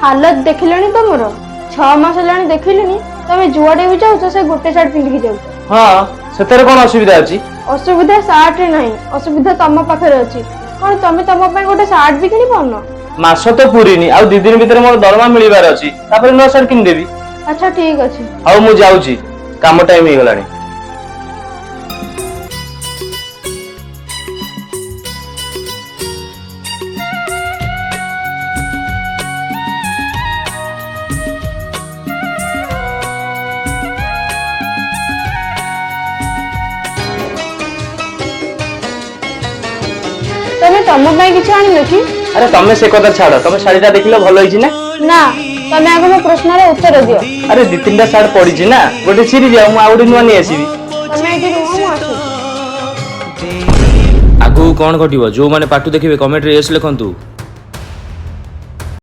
हालत देखिलनी तुमर 6 मास हेलानी देखिलनी तमे जुआडे भी जाउछ से गोटे शर्ट पिंधि जाउछ। हां सेतरे कोन असुविधा अछि? असुविधा शर्ट रे नहीं, असुविधा तम पाखरे अछि। कोन तमे तम पय गोटे शर्ट भी किनि पाउनो? मास तो पूरीनी आ 2 दिन भीतर मोर दरमा मिलिबार अछि, तापर नो शर्ट किन देबी। अच्छा ठीक अछि। आउ मु जाउची, काम टाइम हे गलानी। तमे तम पय किछ आनिलो कि? अरे तमे से कथा छाड़, तमे साड़ीटा देखिलो भलो होइछि ना? ना, तमे आगे मो प्रश्न रे उत्तर दियो। अरे 2-3टा साड़ पडिछि ना, गोटे सिरि जाऊ मु आउडी नुआ नि आसीबी। तमे एठी रुह मु आसु। आगु कोन घटिबो जो माने पाटू देखिबे कमेंट रे यस लिखंतु।